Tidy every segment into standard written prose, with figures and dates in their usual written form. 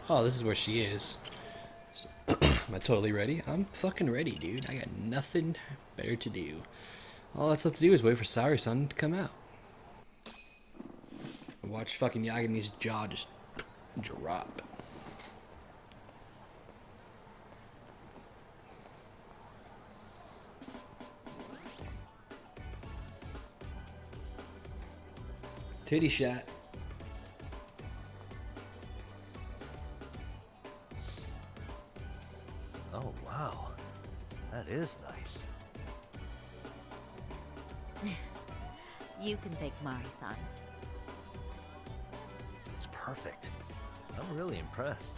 Oh, this is where she is. Am I totally ready? I'm fucking ready, dude. I got nothing better to do. All that's left to do is wait for Saori-san to come out. And watch fucking Yagami's jaw just drop. Titty shot. Oh, wow. That is nice. You can thank Mari-san. It's perfect. I'm really impressed.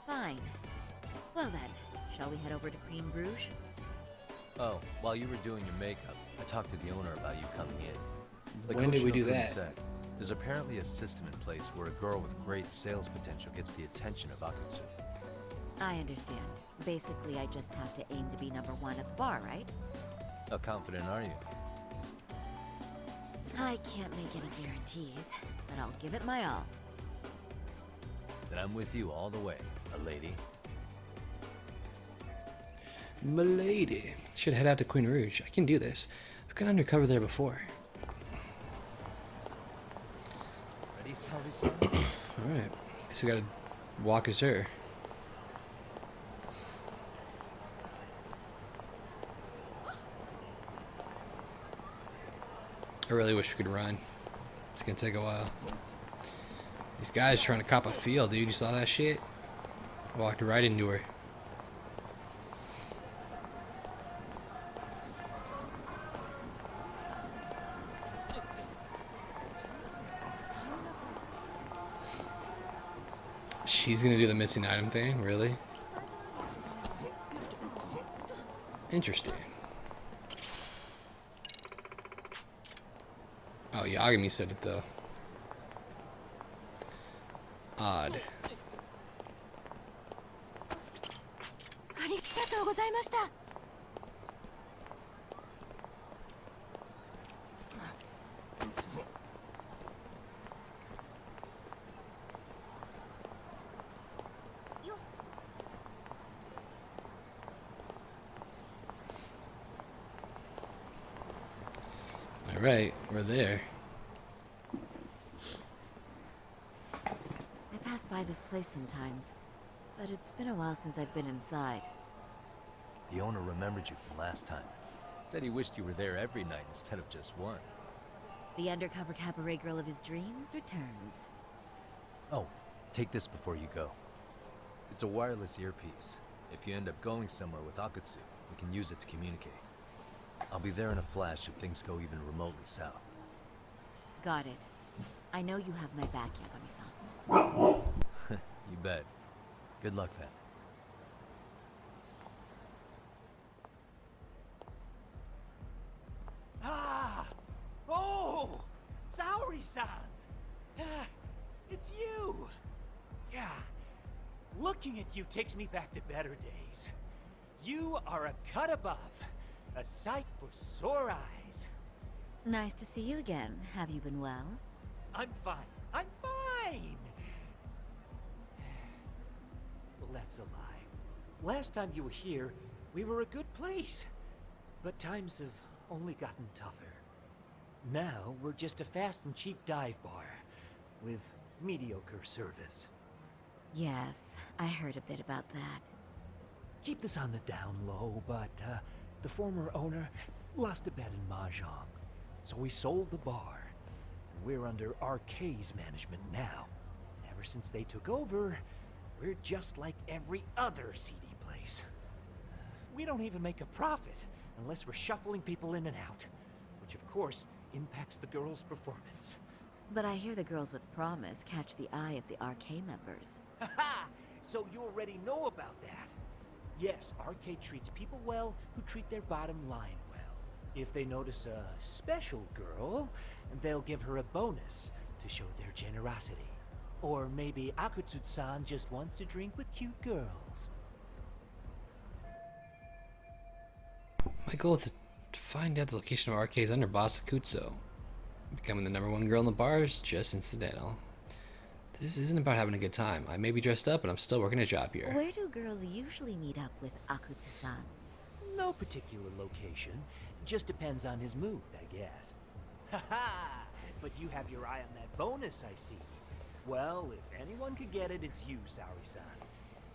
Fine. Well then, shall we head over to Queen Bruges? Oh, while you were doing your makeup, I talked to the owner about you coming in. Like When did we do Hoshino-kun that? said, there's apparently a system in place where a girl with great sales potential gets the attention of Akatsu. I understand. Basically, I just have to aim to be number one at the bar, right? How confident are you? I can't make any guarantees, but I'll give it my all. Then I'm with you all the way, a lady. Milady. Should head out to Queen Rouge. I can do this. I've got undercover there before. Ready, Saori-san? Alright. Guess we gotta walk as her. I really wish we could run. It's gonna take a while. These guys trying to cop a feel, dude. You saw that shit? Walked right into her. She's gonna do the missing item thing, really? Interesting. Oh, Yagami said it though. Odd. Alright, we're there. I pass by this place sometimes, but it's been a while since I've been inside. The owner remembered you from last time. Said he wished you were there every night instead of just one. The undercover cabaret girl of his dreams returns. Oh, take this before you go. It's a wireless earpiece. If you end up going somewhere with Akatsu, we can use it to communicate. I'll be there in a flash if things go even remotely south. Got it. I know you have my back, Yagami-san. You bet. Good luck then. Ah! Oh! Saori-san! Ah, it's you! Yeah. Looking at you takes me back to better days. You are a cut above. A sight for sore eyes. Nice to see you again. Have you been well? I'm fine. I'm fine! Well, that's a lie. Last time you were here, we were a good place. But times have only gotten tougher. Now, we're just a fast and cheap dive bar with mediocre service. Yes, I heard a bit about that. Keep this on the down low, but the former owner lost a bet in Mahjong. So we sold the bar. We're under RK's management now. And ever since they took over, we're just like every other seedy place. We don't even make a profit unless we're shuffling people in and out, which of course impacts the girls' performance. But I hear the girls with promise catch the eye of the RK members. Haha! So you already know about that. Yes, RK treats people well who treat their bottom line well. If they notice a special girl, they'll give her a bonus to show their generosity. Or maybe Akutsu-san just wants to drink with cute girls. My goal is to find out the location of RK's underboss, Akutsu. Becoming the #1 girl in the bar is just incidental. This isn't about having a good time. I may be dressed up, but I'm still working a job here. Where do girls usually meet up with Akutsu-san? No particular location. Just depends on his mood, I guess. Haha! But you have your eye on that bonus, I see. Well, if anyone could get it, it's you, Saori-san.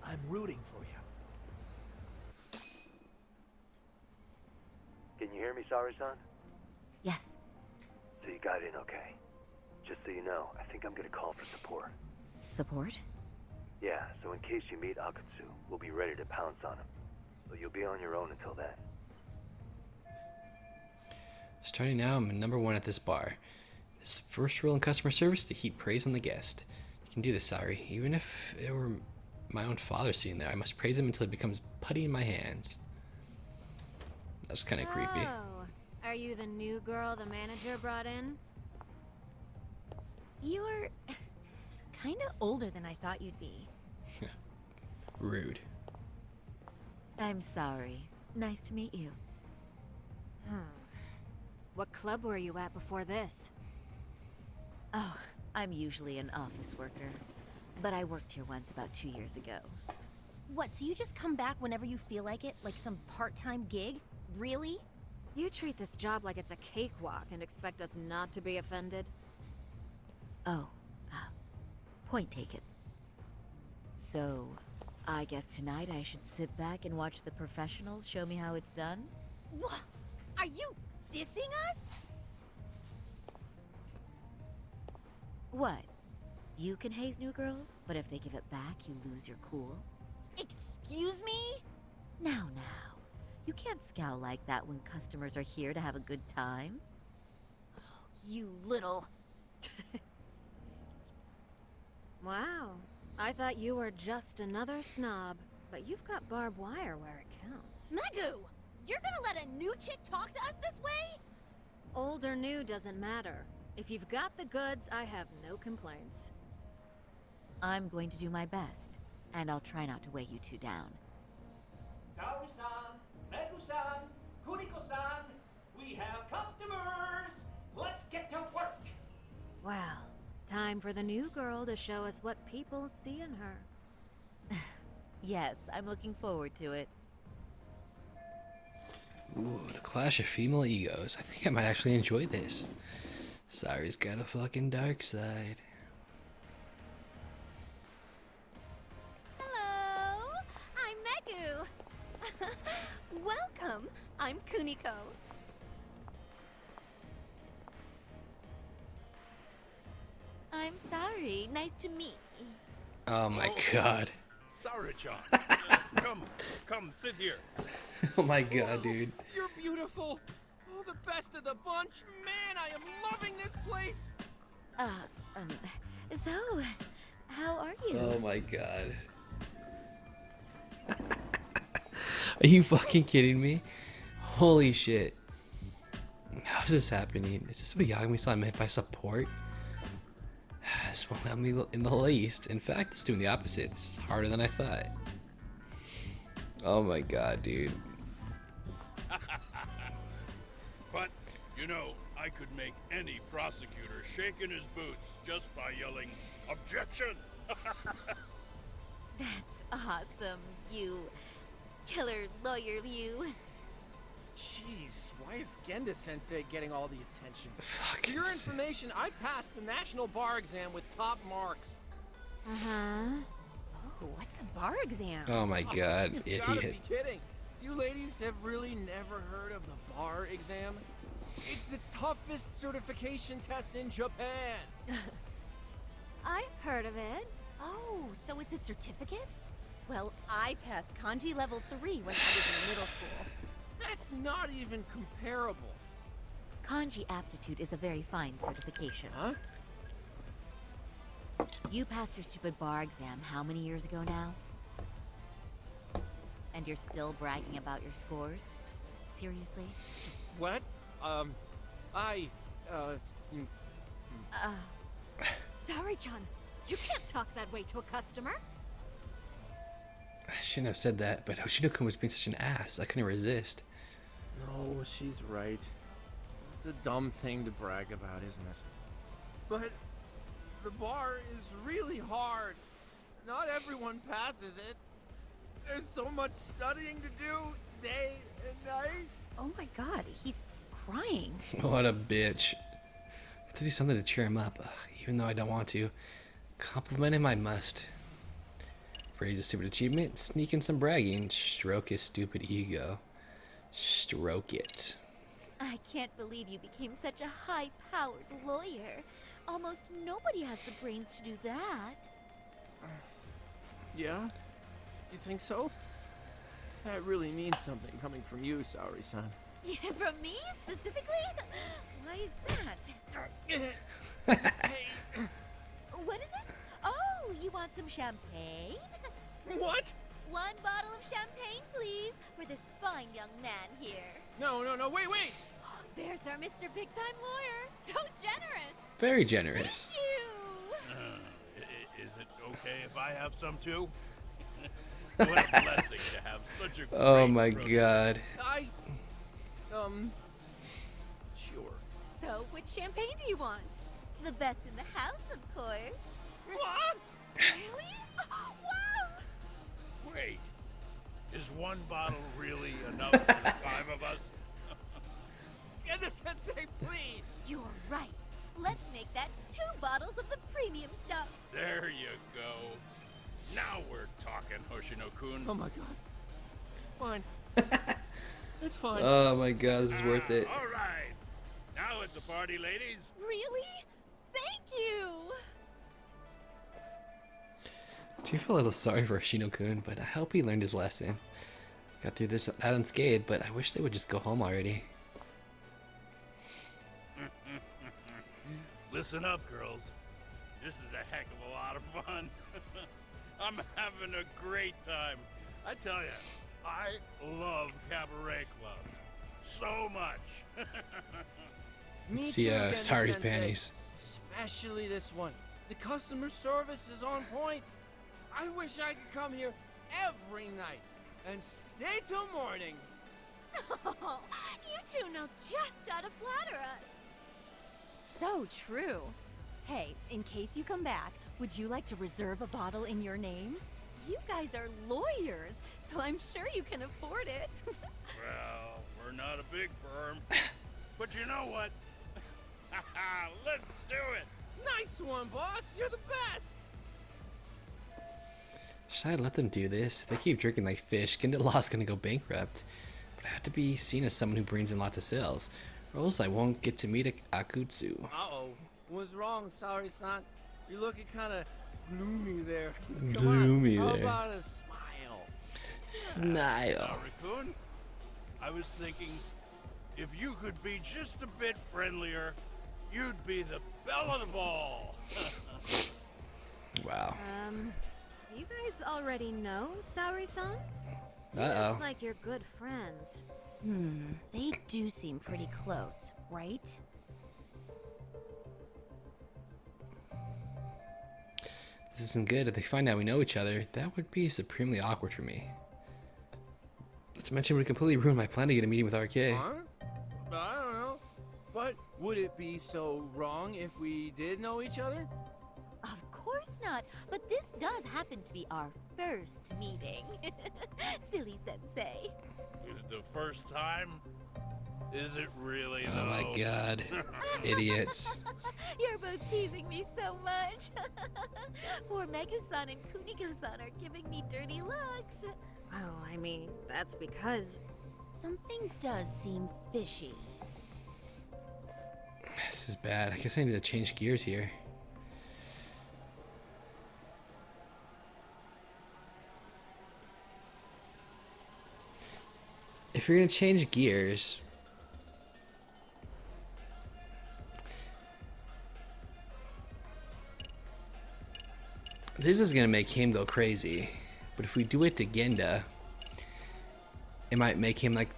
I'm rooting for you. Can you hear me, Saori-san? Yes. So you got in okay. Just so you know, I think I'm gonna call for support. Support? Yeah, so in case you meet Akutsu, we'll be ready to pounce on him. But you'll be on your own until then. Starting now, I'm #1 at this bar. This first rule in customer service is to heap praise on the guest. You can do this, sorry. Even if it were my own father sitting there, I must praise him until he becomes putty in my hands. That's kind of creepy. Oh, are you the new girl the manager brought in? You're kind of older than I thought you'd be. Rude. I'm sorry. Nice to meet you. What club were you at before this? Oh, I'm usually an office worker. But I worked here once about 2 years ago. What, so you just come back whenever you feel like it? Like some part-time gig? Really? You treat this job like it's a cakewalk and expect us not to be offended? Oh, point taken. So, I guess tonight I should sit back and watch the professionals show me how it's done? What? Are you dissing us? What? You can haze new girls, but if they give it back, you lose your cool? Excuse me? Now. You can't scowl like that when customers are here to have a good time. You little... Wow, I thought you were just another snob, but you've got barbed wire where it counts. Megu! You're gonna let a new chick talk to us this way? Old or new doesn't matter. If you've got the goods, I have no complaints. I'm going to do my best, and I'll try not to weigh you two down. Saori-san, Megu-san, Kuniko-san, we have customers! Let's get to work! Well, time for the new girl to show us what people see in her. Yes, I'm looking forward to it. Ooh, the clash of female egos. I think I might actually enjoy this. Sari's got a fucking dark side. Hello! I'm Megu! Welcome! I'm Kuniko. I'm sorry. Nice to meet you. Oh my god. Saori-chan. Come, sit here. Oh my god, dude. You're beautiful. Oh, the best of the bunch. Man, I am loving this place. So, how are you? Oh my god. Are you fucking kidding me? Holy shit. How is this happening? Is this what Yagami-san meant by support? This won't help me in the least. In fact, it's doing the opposite. This is harder than I thought. Oh my god, dude. But, you know, I could make any prosecutor shake in his boots just by yelling, "Objection!" That's awesome, you killer lawyer, you. Jeez, why is Genda-sensei getting all the attention? Fuck. For your information, I passed the national bar exam with top marks. Uh-huh. Oh, what's a bar exam? Oh my god, You've gotta idiot. be kidding. You ladies have really never heard of the bar exam? It's the toughest certification test in Japan. I've heard of it. Oh, so it's a certificate? Well, I passed kanji level 3 when I was in middle school. That's not even comparable. Kanji aptitude is a very fine certification. Huh? You passed your stupid bar exam how many years ago now? And you're still bragging about your scores? Seriously? What? Sorry, John. You can't talk that way to a customer. I shouldn't have said that, but Hoshino-kun was being such an ass. I couldn't resist. No, she's right. It's a dumb thing to brag about, isn't it? But the bar is really hard. Not everyone passes it. There's so much studying to do, day and night. Oh my god, he's crying. What a bitch. I have to do something to cheer him up, even though I don't want to. Compliment him I must. Praise a stupid achievement, sneak in some bragging, stroke his stupid ego. Stroke it. I can't believe you became such a high-powered lawyer. Almost nobody has the brains to do that. Yeah? You think so? That really means something coming from you, Saori-san. Yeah, from me, specifically? Why is that? Hey, What is it? Oh, you want some champagne? what? One bottle of champagne, please, for this fine young man here. No, wait! There's our Mr. Big Time Lawyer. So generous. Very generous. You. Is it okay if I have some too? What a blessing to have such a great Oh my brother. god. Sure. So, which champagne do you want? The best in the house, of course. What? Really? Wow! Wait, is one bottle really enough for the 5 of us? Genda-sensei, please! You're right. Let's make that 2 bottles of the premium stuff. There you go. Now we're talking, Hoshino-kun. Oh my god. Fine. It's fine. Oh my god, this is worth it. All right. Now it's a party, ladies. Really? Thank you! I do feel a little sorry for Shino-kun, but I hope he learned his lesson. Got through this that unscathed, but I wish they would just go home already. Listen up, girls. This is a heck of a lot of fun. I'm having a great time. I tell you, I love cabaret clubs so much. Me Let's see, too, Genda Sari's Sensei. panties. Especially this one. The customer service is on point. I wish I could come here every night and stay till morning. Oh, you two know just how to flatter us. So true. Hey, in case you come back, would you like to reserve a bottle in your name? You guys are lawyers, so I'm sure you can afford it. Well, we're not a big firm, but you know what? Let's do it. Nice one, boss. You're the best. Should I let them do this? If they keep drinking like fish, Law's gonna go bankrupt. But I have to be seen as someone who brings in lots of sales, or else I won't get to meet Akutsu. Uh-oh. What's wrong, Sari-san? You're looking kind of gloomy there. Gloomy Come on. there. How about a smile? Smile. Raccoon, I was thinking, if you could be just a bit friendlier, you'd be the belle of the ball. Wow. Do you guys already know Saori-san? Uh-oh. Looks like you're good friends. They do seem pretty close, right? This isn't good. If they find out we know each other, that would be supremely awkward for me. Not to mention, it would completely ruin my plan to get a meeting with RK. Huh? I don't know. But would it be so wrong if we did know each other? Of course not, but this does happen to be our first meeting. Silly sensei. The first time? Is it really, Oh my though? god. These idiots. You're both teasing me so much. Poor Megu-san and Kuniko-san are giving me dirty looks. Well, I mean, that's because... Something does seem fishy. This is bad. I guess I need to change gears here. If you're gonna change gears, this is gonna make him go crazy. But if we do it to Genda, it might make him like,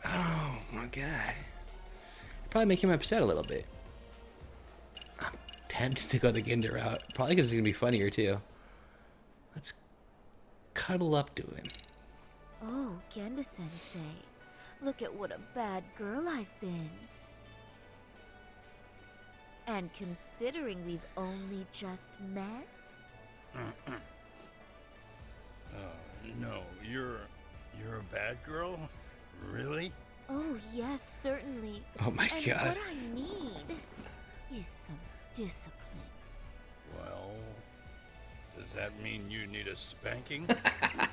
oh my god. Probably make him upset a little bit. I'm tempted to go the Genda route. Probably because it's gonna be funnier too. Let's cuddle up to him. Oh, Genda-sensei. Look at what a bad girl I've been. And And considering we've only just met? No, you're a bad girl? Really? Oh, yes, certainly. Oh my And god. what I need is some discipline. Well, does that mean you need a spanking?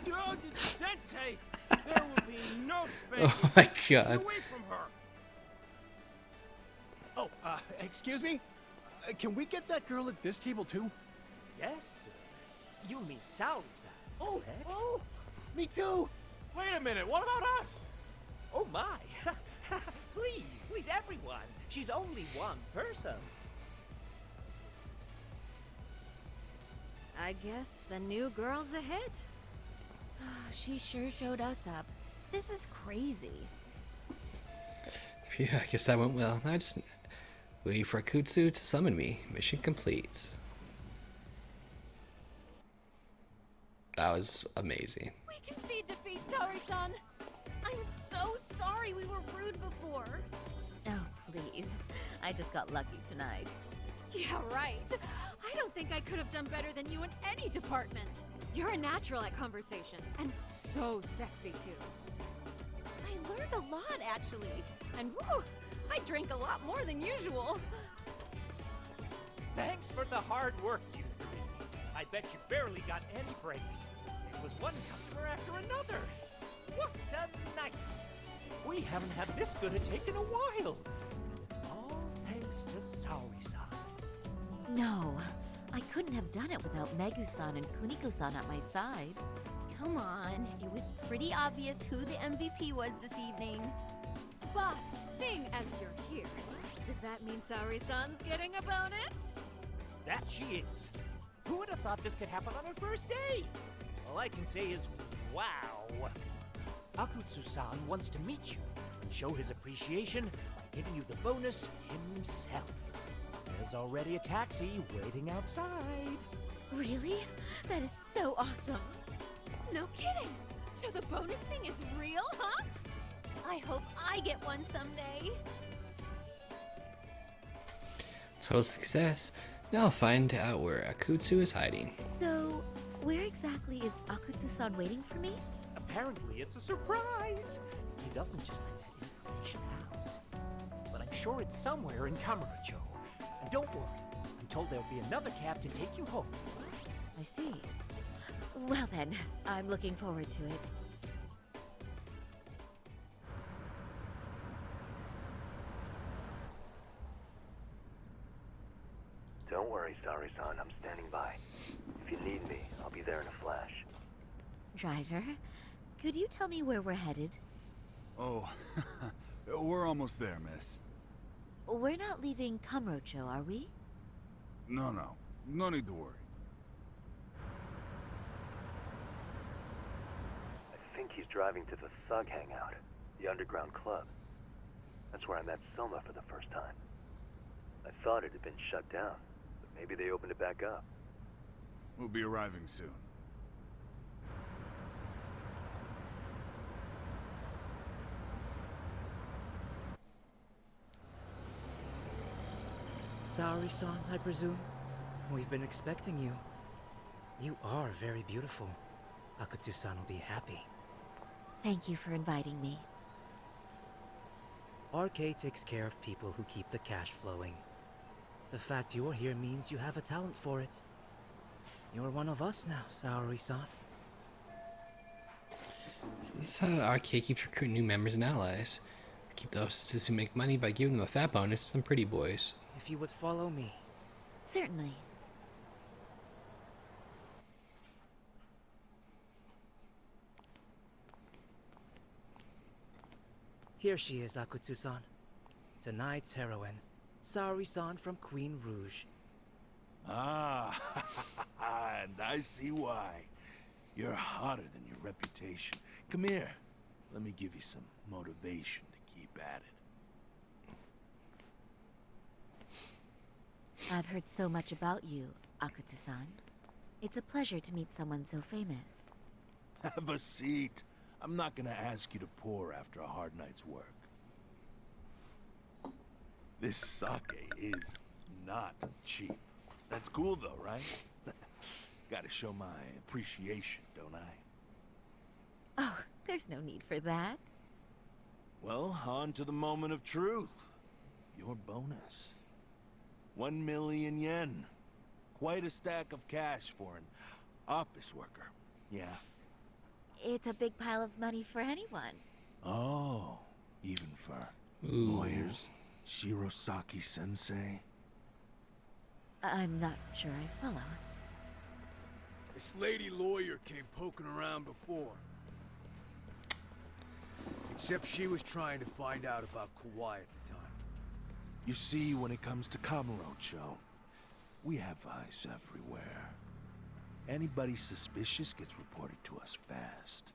No, Sensei! There will be no spanking! Oh my Get god. away from her! Oh, excuse me? Can we get that girl at this table too? Yes, sir. You mean Saori-san, Oh, correct? oh, me too. Wait a minute, what about us? Oh my! Please, everyone. She's only one person. I guess the new girl's a hit. She sure showed us up. This is crazy. Yeah, I guess that went well. Now I just wait for Akutsu to summon me. Mission complete. That was amazing. We concede defeat, Saori-san. I'm so sorry we were rude before. Oh, please. I just got lucky tonight. Yeah, right. I don't think I could have done better than you in any department. You're a natural at conversation, and so sexy too. I learned a lot, actually. And woo, I drank a lot more than usual. Thanks for the hard work, you three. I bet you barely got any breaks. It was one customer after another. What a night! We haven't had this good a take in a while. And it's all thanks to Saori-san. No, I couldn't have done it without Megu-san and Kuniko-san at my side. Come on, it was pretty obvious who the MVP was this evening. Boss, seeing as you're here, does that mean Saori-san's getting a bonus? That she is. Who would have thought this could happen on her first day? All I can say is, wow. Akutsu-san wants to meet you and show his appreciation by giving you the bonus himself. There's already a taxi waiting outside. Really? That is so awesome. No kidding! So the bonus thing is real, huh? I hope I get one someday. Total success. Now I'll find out where Akutsu is hiding. So, where exactly is Akutsu-san waiting for me? Apparently it's a surprise. He doesn't just let that information out. But I'm sure it's somewhere in Kamurocho. And don't worry, I'm told there'll be another cab to take you home. I see. Well then, I'm looking forward to it. Don't worry, Saori-san. I'm standing by. If you need me, I'll be there in a flash. Driver, could you tell me where we're headed? Oh, we're almost there, miss. We're not leaving Kamurocho, are we? No need to worry. I think he's driving to the Thug Hangout, the underground club. That's where I met Soma for the first time. I thought it had been shut down, but maybe they opened it back up. We'll be arriving soon. Saori-san, I presume? We've been expecting you. You are very beautiful. Akutsu-san will be happy. Thank you for inviting me. RK takes care of people who keep the cash flowing. The fact you're here means you have a talent for it. You're one of us now, Saori-san. This is how Arcade keeps recruiting new members and allies. Keep the hostesses who make money by giving them a fat bonus to some pretty boys. If you would follow me. Certainly. Here she is, Akutsu-san. Tonight's heroine, Saori-san from Queen Rouge. Ah, and I see why. You're hotter than your reputation. Come here. Let me give you some motivation to keep at it. I've heard so much about you, Akutsu-san. It's a pleasure to meet someone so famous. Have a seat. I'm not gonna ask you to pour after a hard night's work. This sake is not cheap. That's cool though, right? Gotta show my appreciation, don't I? Oh, there's no need for that. Well, on to the moment of truth. Your bonus. 1 million yen. Quite a stack of cash for an office worker. Yeah. It's a big pile of money for anyone. Oh, even for Ooh. lawyers? Shirosaki-sensei? I'm not sure I follow. This lady lawyer came poking around before. Except she was trying to find out about Kauai at the time. You see, when it comes to Kamurocho, we have eyes everywhere. Anybody suspicious gets reported to us fast.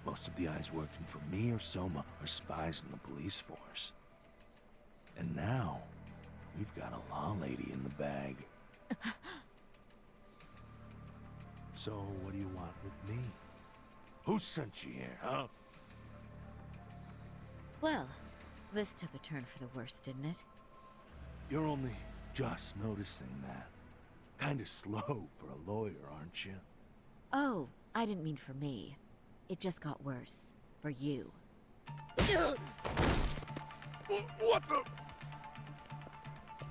Most of the eyes working for me or Soma are spies in the police force. And now, we've got a law lady in the bag. So, what do you want with me? Who sent you here, huh? Well, this took a turn for the worse, didn't it? You're only just noticing that. Kinda slow for a lawyer, aren't you? Oh, I didn't mean for me. It just got worse. For you. What the?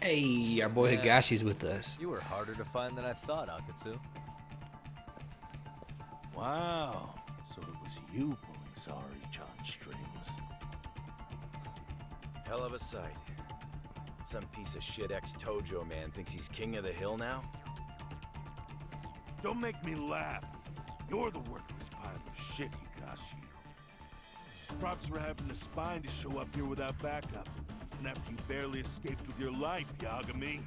Hey, our boy Higashi's with us. You were harder to find than I thought, Akatsu. Wow, so it was you pulling Saori-chan's strings. Hell of a sight. Some piece of shit ex-Tojo man thinks he's king of the hill now? Don't make me laugh. You're the worthless pile of shit, Higashi. Props for having the spine to show up here without backup. And after you barely escaped with your life, Yagami.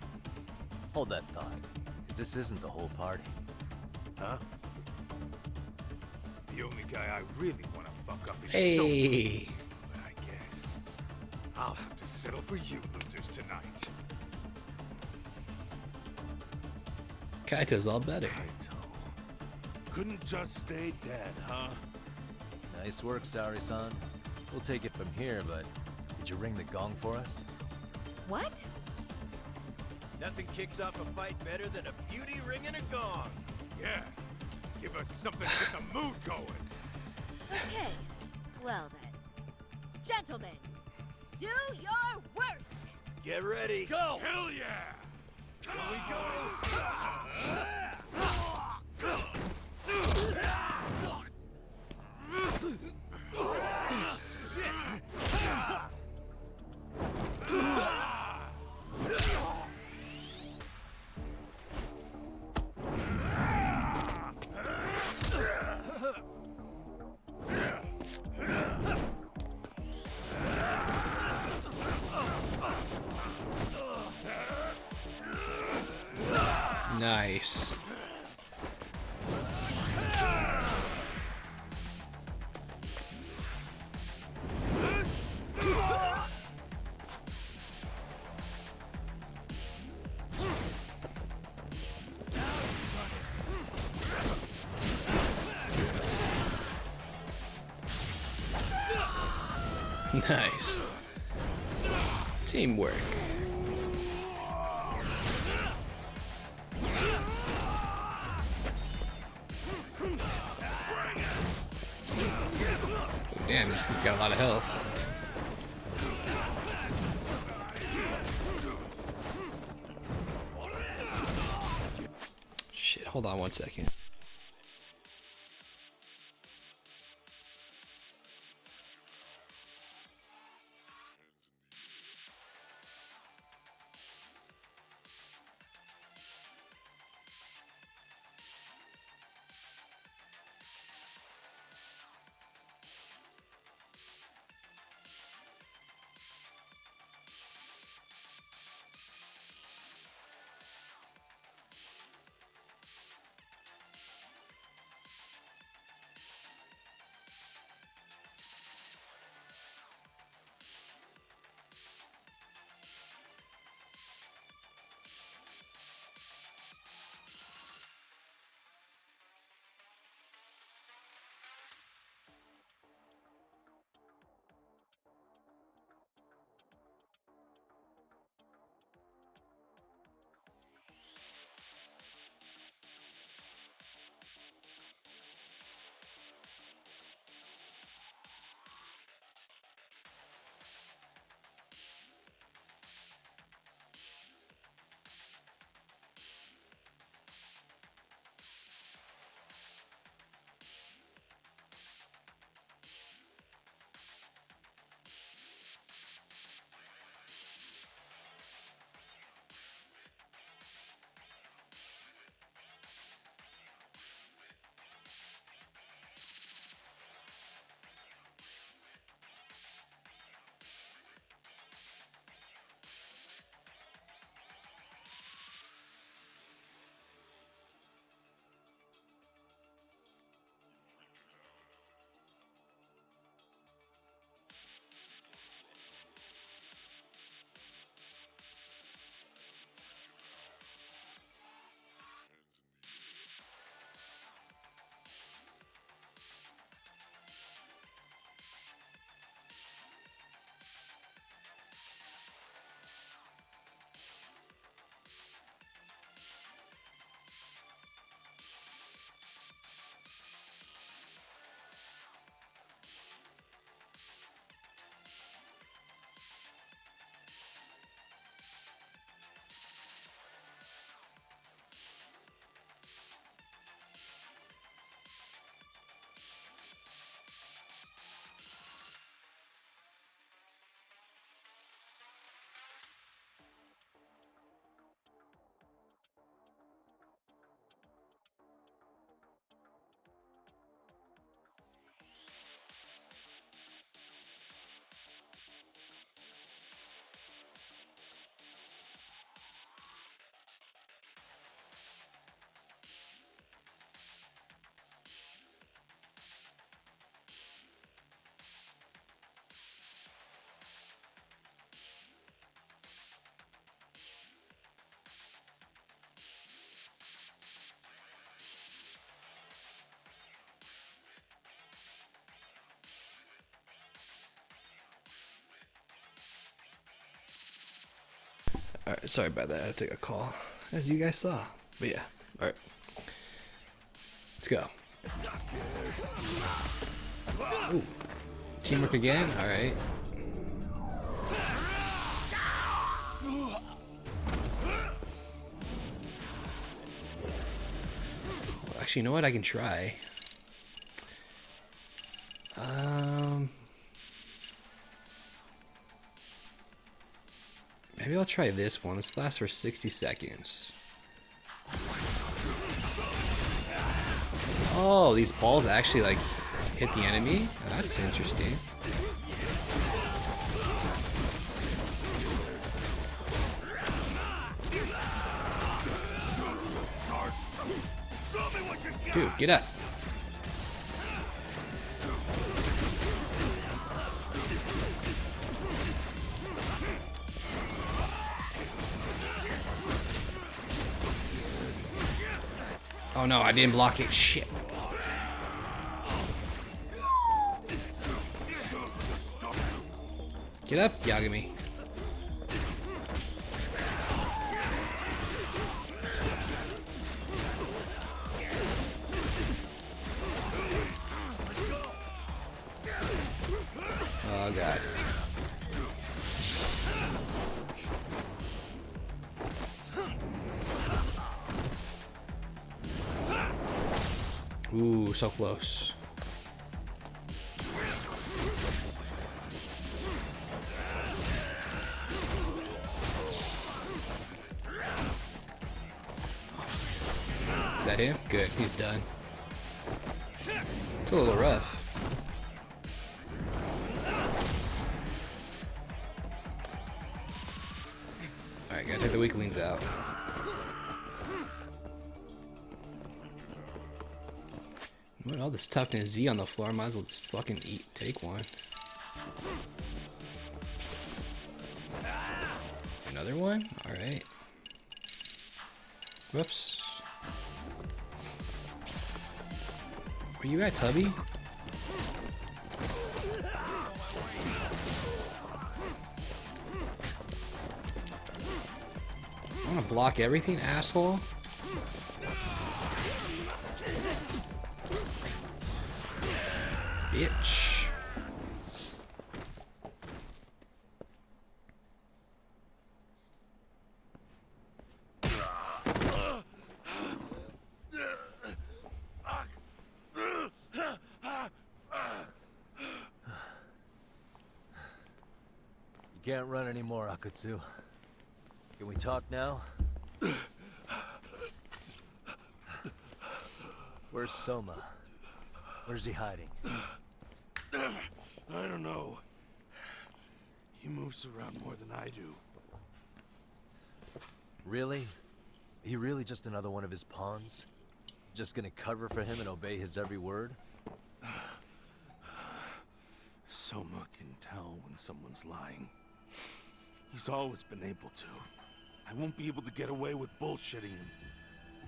Hold that thought, because this isn't the whole party. Huh? The only guy I really want to fuck up is Hey. Shoto. But I guess I'll have to settle for you losers tonight. Kaito's all better. Kaito. Couldn't just stay dead, huh? Nice work, Saori-san. We'll take it from here, but did you ring the gong for us? What? Nothing kicks off a fight better than a beauty ringing a gong. Yeah, give us something to get the mood going. Okay, well then. Gentlemen, do your worst! Get ready. Let's go! Hell yeah! Here we go. Nice. Nice. Teamwork. Damn, he's got a lot of health. Shit, hold on 1 second. Alright, sorry about that. I had to take a call, as you guys saw. But yeah, alright. Let's go. Ooh. Teamwork again? Alright. Actually, you know what? I can try. Maybe I'll try this one. This lasts for 60 seconds. Oh, these balls actually like hit the enemy? That's interesting. Dude, get up. Oh no, I didn't block it. Shit. Get up, Yagami. Oh god. Ooh, so close. Is that him? Good, he's done. It's a little rough. Alright, gotta take the weaklings out. What, all this toughness Z on the floor, might as well just fucking take one. Another one? Alright. Whoops. Where you at, Tubby? I wanna block everything, asshole. Bitch. You can't run anymore, Akatsu. Can we talk now? Where's Soma? Where's he hiding? I don't know. He moves around more than I do. Really? He really just another one of his pawns? Just gonna cover for him and obey his every word? Soma can tell when someone's lying. He's always been able to. I won't be able to get away with bullshitting him.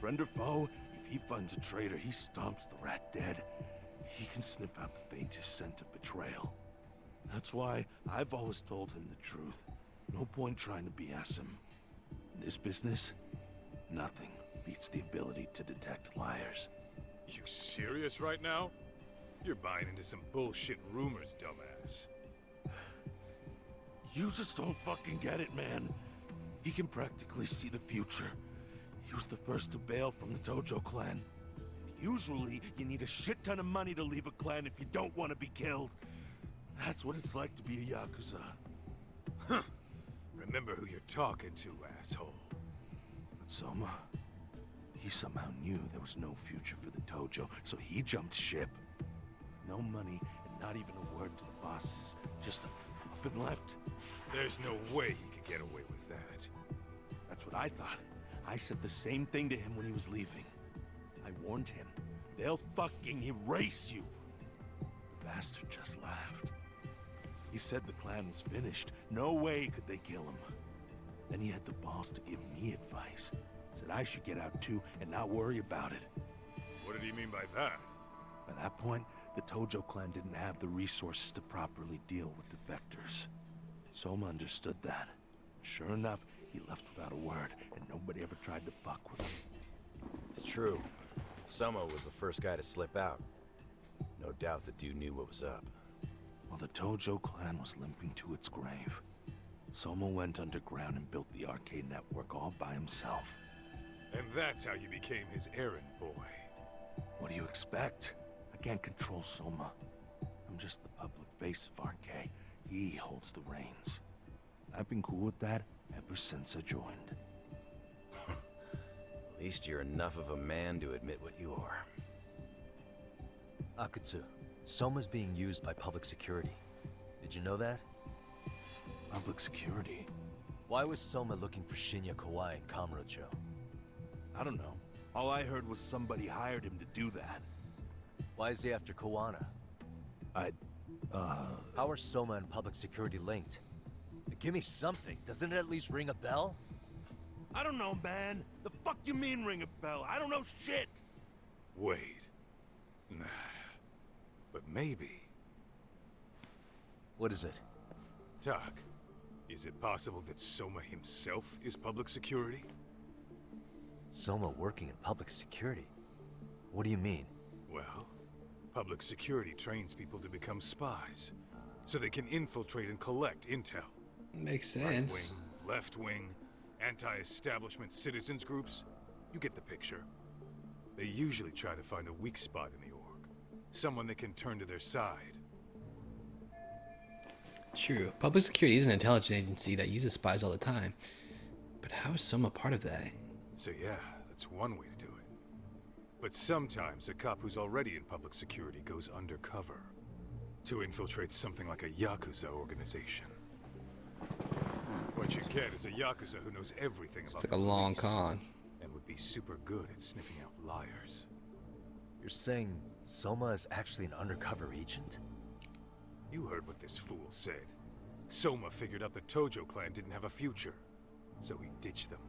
Friend or foe, if he finds a traitor, he stomps the rat dead. He can sniff out the faintest scent of betrayal. That's why I've always told him the truth. No point trying to BS him. In this business, nothing beats the ability to detect liars. You serious right now? You're buying into some bullshit rumors, dumbass. You just don't fucking get it, man. He can practically see the future. He was the first to bail from the Tojo clan. Usually, you need a shit ton of money to leave a clan if you don't want to be killed. That's what it's like to be a Yakuza. Huh. Remember who you're talking to, asshole. But Soma, he somehow knew there was no future for the Tojo, so he jumped ship. With no money and not even a word to the bosses, just up and left. There's no way he could get away with that. That's what I thought. I said the same thing to him when he was leaving. I warned him. They'll fucking erase you. The bastard just laughed. He said the plan was finished. No way could they kill him. Then he had the balls to give me advice. Said I should get out too and not worry about it. What did he mean by that? By that point, the Tojo clan didn't have the resources to properly deal with defectors. Soma understood that. Sure enough, He left without a word, and nobody ever tried to fuck with him. It's true. Soma was the first guy to slip out. No doubt the dude knew what was up. While the Tojo clan was limping to its grave, Soma went underground and built the arcade network all by himself. And that's how you became his errand boy. What do you expect? I can't control Soma. I'm just the public face of RK. He holds the reins. I've been cool with that ever since I joined. At least you're enough of a man to admit what you are. Akutsu, Soma's being used by public security. Did you know that? Public security? Why was Soma looking for Shinya Kawai and Kamurocho? I don't know. All I heard was somebody hired him to do that. Why is he after Kawana? How are Soma and public security linked? Give me something. Doesn't it at least ring a bell? I don't know, man. The fuck you mean ring a bell? I don't know shit. Wait. Nah. But maybe. What is it? Tak, is it possible that Soma himself is public security? Soma working in public security? What do you mean? Well, public security trains people to become spies, so they can infiltrate and collect intel. Makes sense. Right wing, left wing, anti-establishment citizens groups. You get the picture. They usually try to find a weak spot in the org. Someone they can turn to their side. True. Public security is an intelligence agency that uses spies all the time. But how is Soma part of that? So yeah, that's one way to do it. But sometimes a cop who's already in public security goes undercover to infiltrate something like a Yakuza organization. What you get is a Yakuza who knows everything about It's like a long con. and would be super good at sniffing out liars. You're saying Soma is actually an undercover agent? You heard what this fool said. Soma figured out the Tojo clan didn't have a future, so he ditched them.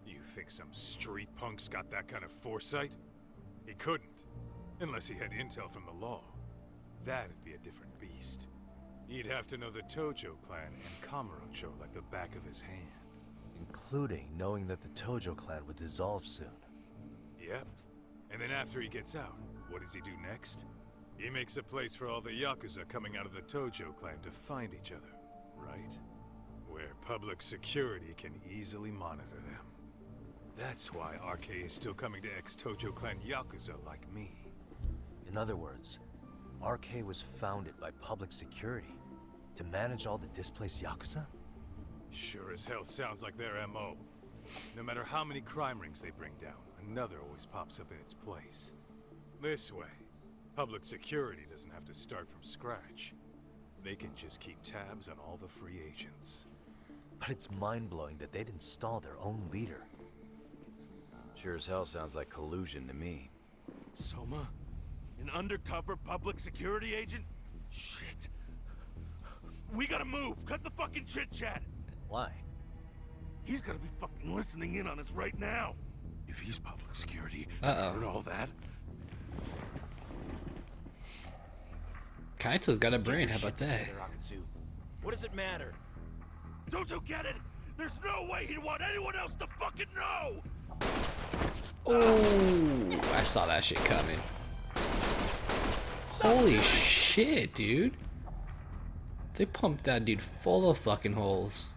You think some street punk's got that kind of foresight? He couldn't, unless he had intel from the law. That'd be a different beast. He'd have to know the Tojo clan and Kamurocho like the back of his hand. Including knowing that the Tojo clan would dissolve soon. Yep. And then after he gets out, what does he do next? He makes a place for all the Yakuza coming out of the Tojo clan to find each other, right? Where public security can easily monitor them. That's why RK is still coming to ex-Tojo clan Yakuza like me. In other words, RK was founded by public security to manage all the displaced Yakuza? Sure as hell sounds like their MO. No matter how many crime rings they bring down, another always pops up in its place. This way, public security doesn't have to start from scratch. They can just keep tabs on all the free agents. But it's mind-blowing that they'd install their own leader. Sure as hell sounds like collusion to me. Soma? An undercover public security agent? Shit. We gotta move. Cut the fucking chit-chat. Why? He's gotta be fucking listening in on us right now. If he's public security, Uh-oh. and all that. Kaito's got a brain, how about that? What does it matter? Don't you get it? There's no way he'd want anyone else to fucking know! Oh, I saw that shit coming. Holy shit, dude. They pumped that dude full of fucking holes.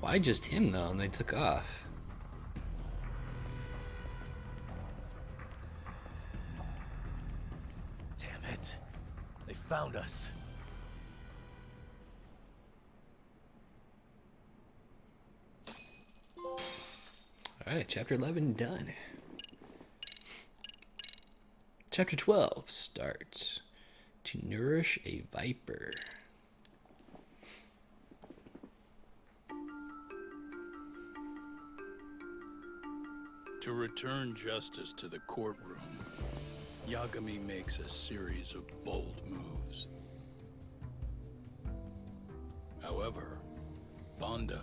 Why just him though? And they took off. Damn it. They found us. Alright, chapter 11 done. Chapter 12 starts. To nourish a viper. To return justice to the courtroom, Yagami makes a series of bold moves. However, Bondo,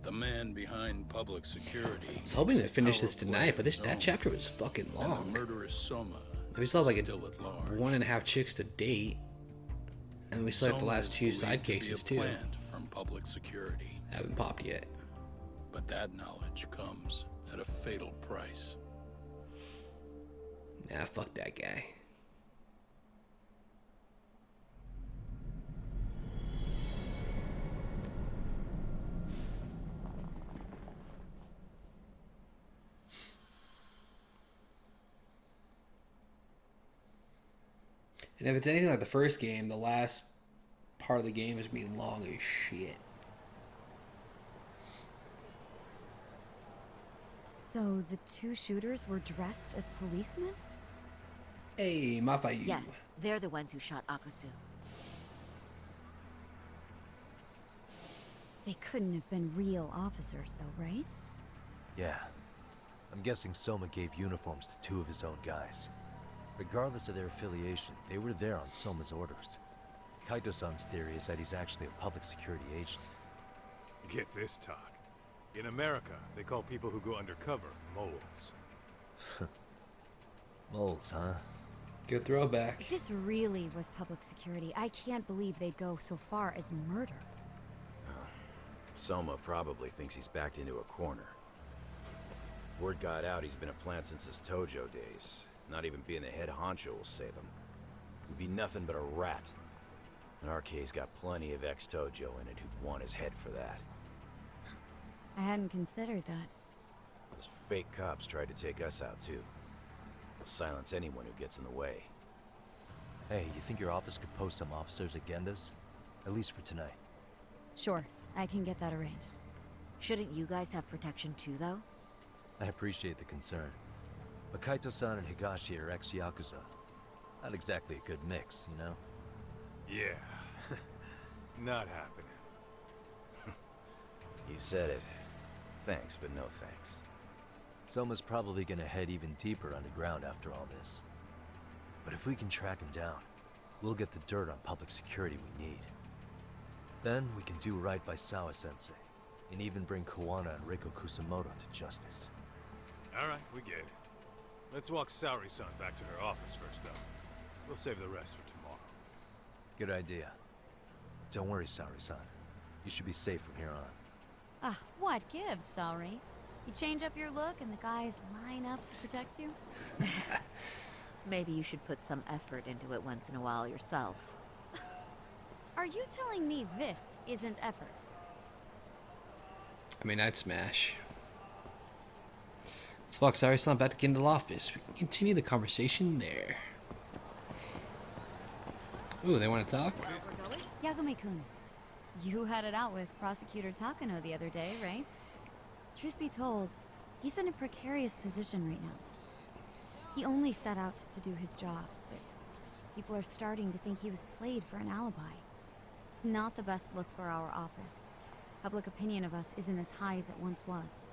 the man behind public security. I was hoping to finish this tonight, but that chapter was fucking long. And the murderous Soma We still have like still at large. 1.5 chicks to date, and we still have the Soma last is 2 believed side to be a cases too. plant from public security. Haven't popped yet. But that knowledge comes at a fatal price. Nah, fuck that guy. And if it's anything like the first game, the last part of the game is being long as shit. So the 2 shooters were dressed as policemen? Hey, Mafayu. Yes, they're the ones who shot Akutsu. They couldn't have been real officers, though, right? Yeah. I'm guessing Soma gave uniforms to 2 of his own guys. Regardless of their affiliation, they were there on Soma's orders. Kaito-san's theory is that he's actually a public security agent. Get this, talk. In America, they call people who go undercover moles. Moles, huh? Good throwback. If this really was public security, I can't believe they'd go so far as murder. Soma probably thinks he's backed into a corner. Word got out he's been a plant since his Tojo days. Not even being the head honcho will save him. He'd be nothing but a rat. And RK's got plenty of ex-Tojo in it who'd want his head for that. I hadn't considered that. Those fake cops tried to take us out too. They'll silence anyone who gets in the way. Hey, you think your office could post some officers at Genda's? At least for tonight. Sure, I can get that arranged. Shouldn't you guys have protection too, though? I appreciate the concern. But Kaito-san and Higashi are ex-Yakuza. Not exactly a good mix, you know? Yeah. Not happening. You said it. Thanks, but no thanks. Soma's probably gonna head even deeper underground after all this. But if we can track him down, we'll get the dirt on public security we need. Then we can do right by Sawa-sensei, and even bring Kawana and Reiko Kusamoto to justice. Alright, we get it. Let's walk Saori-san back to her office first, though. We'll save the rest for tomorrow. Good idea. Don't worry, Saori-san. You should be safe from here on. Ah, what gives, sorry? You change up your look and the guys line up to protect you? Maybe you should put some effort into it once in a while yourself. Are you telling me this isn't effort? I mean, I'd smash. Let's walk Saori-san back to get into the office. We can continue the conversation there. Ooh, they want to talk? Yagami-kun, you had it out with Prosecutor Takano the other day, right? Truth be told, he's in a precarious position right now. He only set out to do his job, but people are starting to think he was played for an alibi. It's not the best look for our office. Public opinion of us isn't as high as it once was.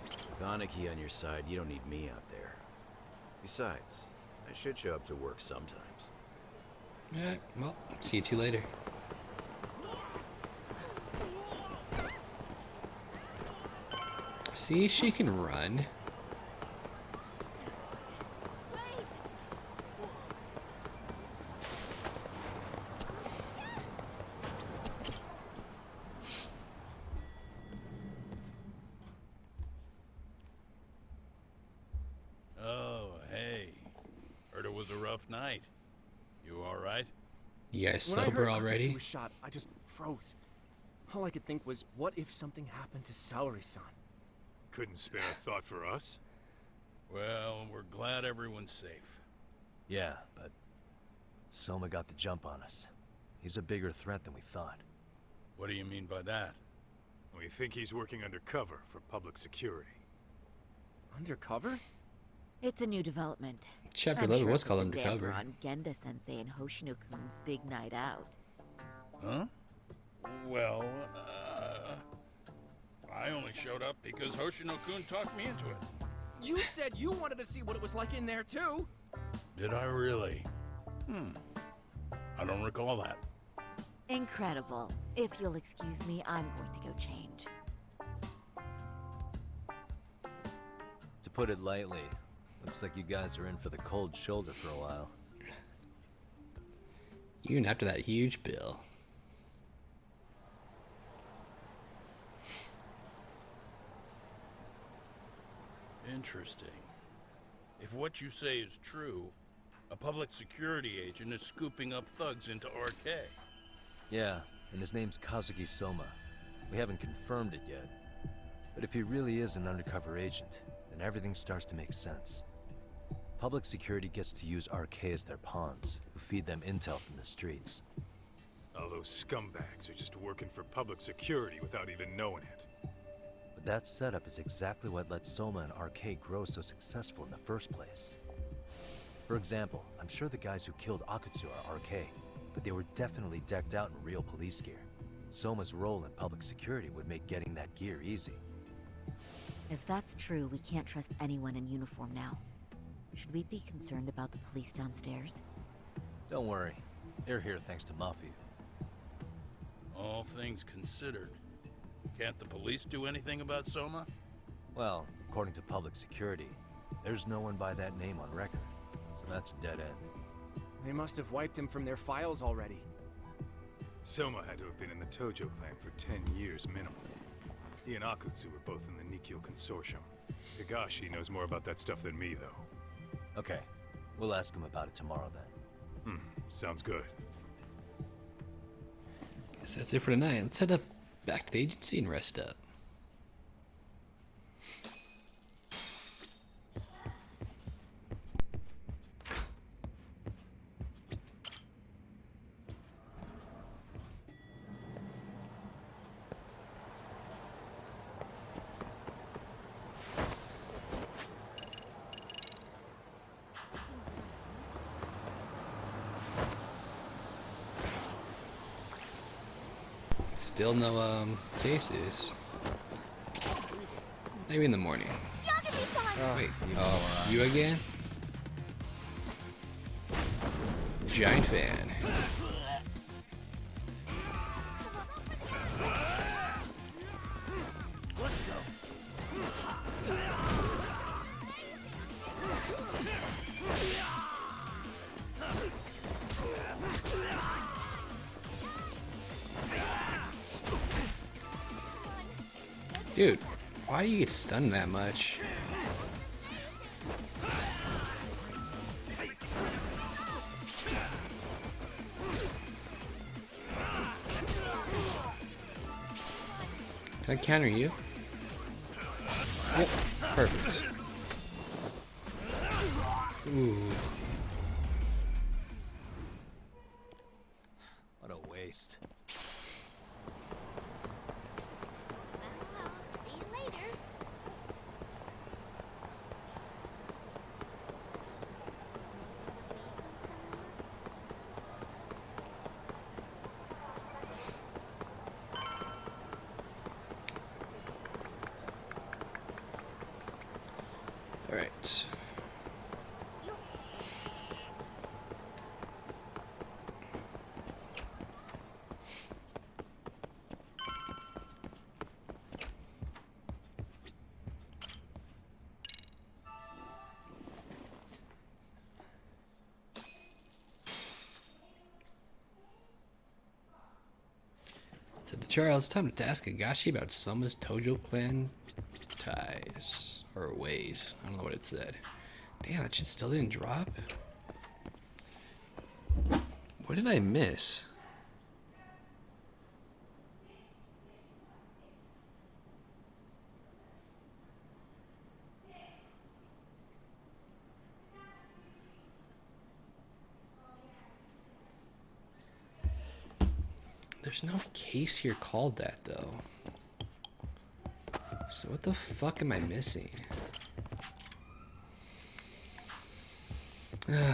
With Aniki on your side, you don't need me out there. Besides, I should show up to work sometimes. Alright, well, see you two later. See, she can run. Oh, hey. Heard it was a rough night. You alright? You guys When I sober heard already? Akutsu was shot, I just froze. All I could think was, what if something happened to Saori-san? Couldn't spare a thought for us? Well, we're glad everyone's safe. Yeah, but Soma got the jump on us. He's a bigger threat than we thought. What do you mean by that? We think he's working undercover for public security. Undercover? It's a new development. Chapter I'm 11 sure was it's called a damper Undercover. on Genda-sensei and Hoshino-kun's big night out. Huh? Well, I only showed up because Hoshino-kun talked me into it. You said you wanted to see what it was like in there, too. Did I really? I don't recall that. Incredible. If you'll excuse me, I'm going to go change. To put it lightly, looks like you guys are in for the cold shoulder for a while. Even after that huge bill. Interesting. If what you say is true, a public security agent is scooping up thugs into RK. Yeah, and his name's Kazuki Soma. We haven't confirmed it yet. But if he really is an undercover agent, then everything starts to make sense. Public security gets to use RK as their pawns, who feed them intel from the streets. All those scumbags are just working for public security without even knowing it. But that setup is exactly what let Soma and RK grow so successful in the first place. For example, I'm sure the guys who killed Akutsu are RK, but they were definitely decked out in real police gear. Soma's role in public security would make getting that gear easy. If that's true, we can't trust anyone in uniform now. Should we be concerned about the police downstairs? Don't worry. They're here thanks to Mafia. All things considered, can't the police do anything about Soma? Well, according to public security, there's no one by that name on record, so that's a dead end. They must have wiped him from their files already. Soma had to have been in the Tojo clan for 10 years minimum. He and Akutsu were both in the Nikyo Consortium. Higashi knows more about that stuff than me, though. Okay, we'll ask him about it tomorrow then. Sounds good. Guess that's it for tonight. Let's head up back to the agency and rest up. Still no cases. Maybe in the morning. Wait, oh, you again? Giant fan. Dude, why do you get stunned that much? Can I counter you? Yep, perfect. Ooh. What a waste. All right. So to Charles, time to ask Higashi about Soma's Tojo clan ties or ways. I don't know what it said. Damn, that shit still didn't drop. What did I miss? There's no case here called that though. So what the fuck am I missing? Alright.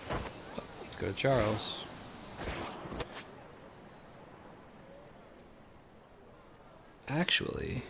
Oh, let's go to Charles. Actually,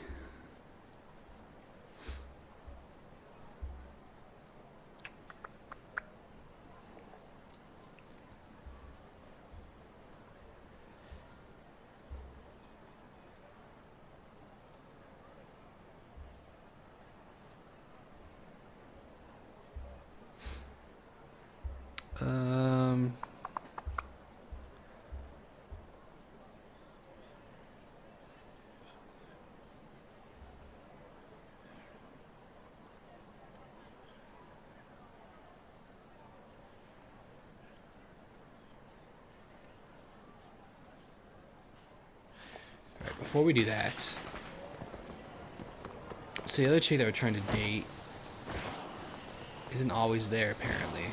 before we do that, so the other chick that we're trying to date isn't always there, apparently.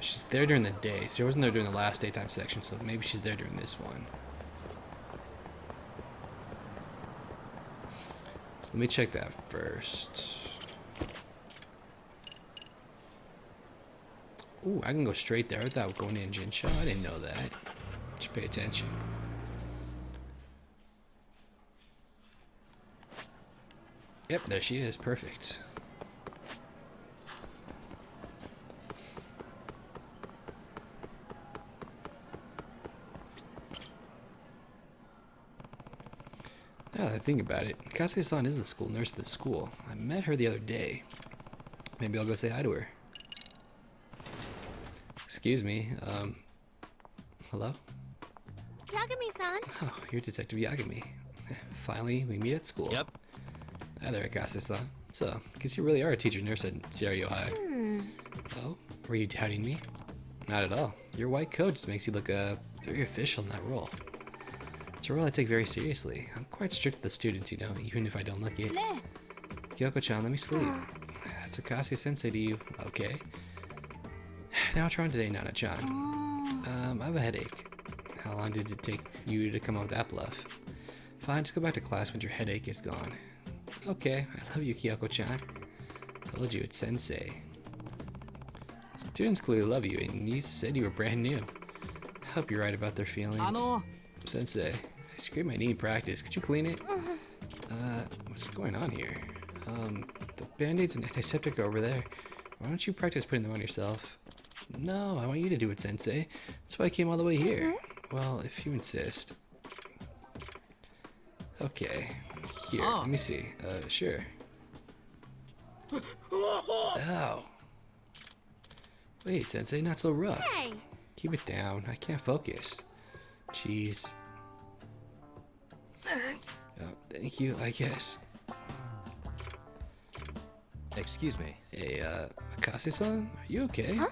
She's there during the day. So she wasn't there during the last daytime section, so maybe she's there during this one. So let me check that first. Ooh, I can go straight there without going to engine show. I didn't know that. Just pay attention. Yep, there she is. Perfect. Now that I think about it, Kase-san is the school nurse at the school. I met her the other day. Maybe I'll go say hi to her. Excuse me, hello? Yagami-san. Oh, you're Detective Yagami. Finally, we meet at school. Yep. Hi there, Kase-san. So, because you really are a teacher nurse at Serio High. Oh, were you doubting me? Not at all. Your white coat just makes you look very official in that role. It's a role I take very seriously. I'm quite strict with the students, you know, even if I don't look it. Kyoko-chan, let me sleep. That's Akase Sensei to you, okay? Now what's wrong today, Nana-chan? I have a headache. How long did it take you to come up with that bluff? Fine, just go back to class when your headache is gone. Okay, I love you, Kyoko-chan. Told you, it's Sensei. Students clearly love you, and you said you were brand new. I hope you're right about their feelings. Sensei, I scraped my knee in practice. Could you clean it? What's going on here? The band-aids and antiseptic are over there. Why don't you practice putting them on yourself? No, I want you to do it, Sensei. That's why I came all the way here. Well, if you insist. Okay. Here, let me see. Sure. Ow. Wait, Sensei, not so rough. Hey. Keep it down. I can't focus. Jeez. Oh, thank you, I guess. Excuse me. Hey, Akase-san, are you okay? Huh?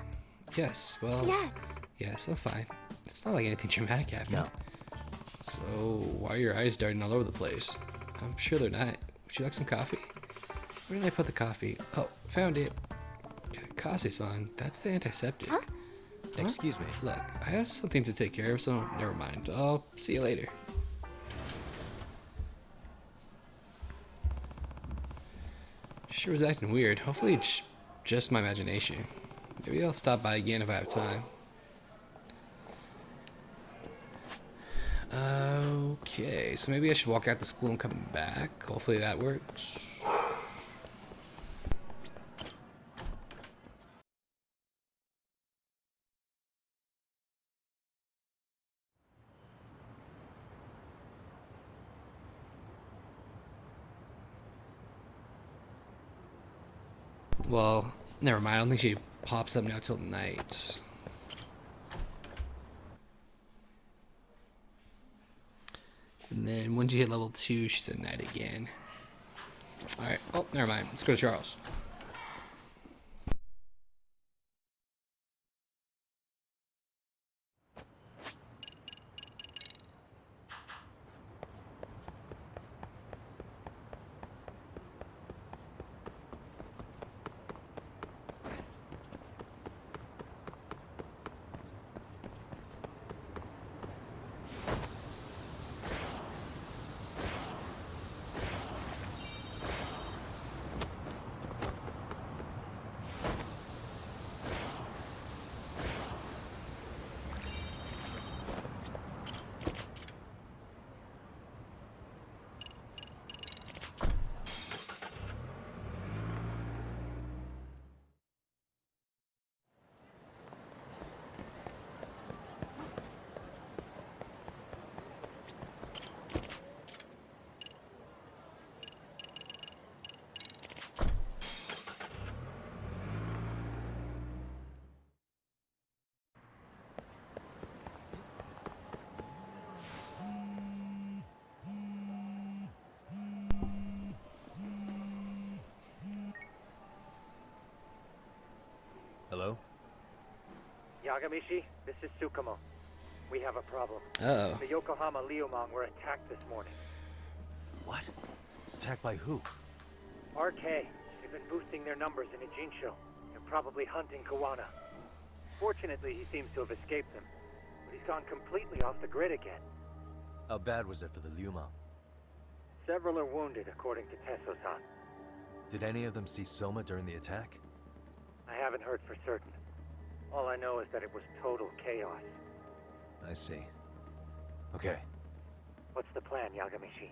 Yes, well... Yes. Yes, I'm fine. It's not like anything dramatic happened. No. So, why are your eyes darting all over the place? I'm sure they're not. Would you like some coffee? Where did I put the coffee? Oh, found it. Akase-san, that's the antiseptic. Huh? Excuse me. Look, I have something to take care of, so never mind. I'll see you later. Sure was acting weird. Hopefully it's just my imagination. Maybe I'll stop by again if I have time. Okay, so maybe I should walk out to school and come back. Hopefully that works. Well, never mind. I don't think she pops up now till night. And then once you hit level 2, she's at night again. Alright, oh, never mind. Let's go to Charles. Hello? Yagamishi, this is Tsukumo. We have a problem. Uh-oh. The Yokohama Liumang were attacked this morning. What? Attacked by who? RK. They've been boosting their numbers in Ijincho. They're probably hunting Kawana. Fortunately, he seems to have escaped them. But he's gone completely off the grid again. How bad was it for the Liumang? Several are wounded, according to Tesso-san. Did any of them see Soma during the attack? I haven't heard for certain. All I know is that it was total chaos. I see. Okay, What's the plan, Yagamishi?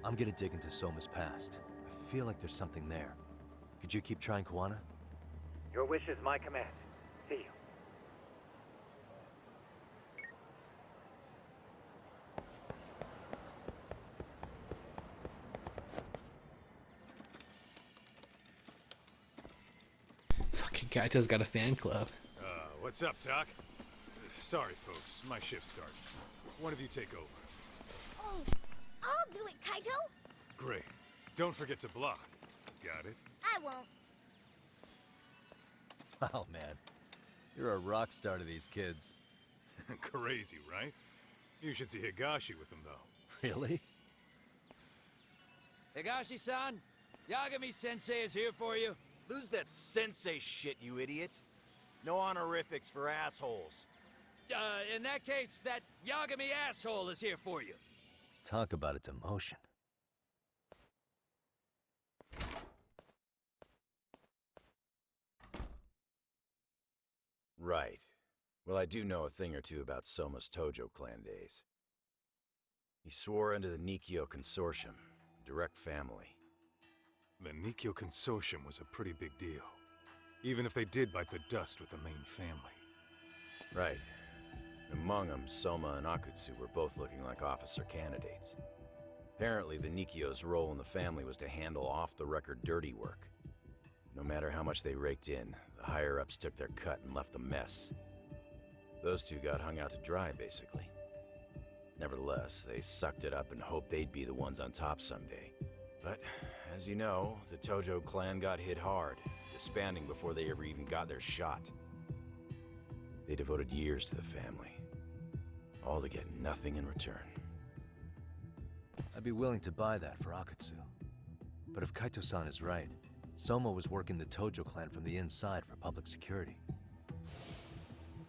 I'm gonna dig into Soma's past. I feel like there's something there. Could you keep trying Kawana? Your wish is my command. See you. Fucking Kaito's got a fan club. What's up, Doc? Sorry, folks. My shift started. One of you take over. Oh, I'll do it, Kaito. Great. Don't forget to block. Got it? I won't. Oh, man. You're a rock star to these kids. Crazy, right? You should see Higashi with them, though. Really? Higashi-san, Yagami-sensei is here for you. Lose that sensei shit, you idiot. No honorifics for assholes. In that case, that Yagami asshole is here for you. Talk about a demotion. Right. Well, I do know a thing or two about Soma's Tojo clan days. He swore under the Nikyo Consortium, direct family. The Nikyo Consortium was a pretty big deal. Even if they did bite the dust with the main family. Right. Among them, Soma and Akutsu were both looking like officer candidates. Apparently, the Nikyo's role in the family was to handle off-the-record dirty work. No matter how much they raked in, the higher-ups took their cut and left a mess. Those two got hung out to dry, basically. Nevertheless, they sucked it up and hoped they'd be the ones on top someday. But, as you know, the Tojo clan got hit hard, disbanding before they ever even got their shot. They devoted years to the family, all to get nothing in return. I'd be willing to buy that for Akutsu. But if Kaito-san is right, Soma was working the Tojo clan from the inside for public security.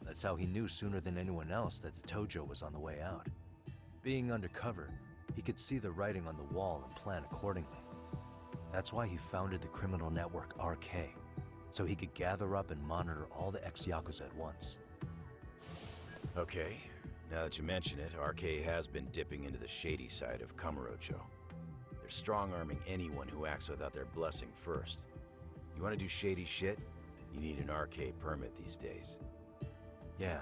That's how he knew sooner than anyone else that the Tojo was on the way out. Being undercover, he could see the writing on the wall and plan accordingly. That's why he founded the criminal network RK, so he could gather up and monitor all the ex-Yakuza at once. Okay, now that you mention it, RK has been dipping into the shady side of Kamurocho. They're strong-arming anyone who acts without their blessing first. You want to do shady shit? You need an RK permit these days. Yeah,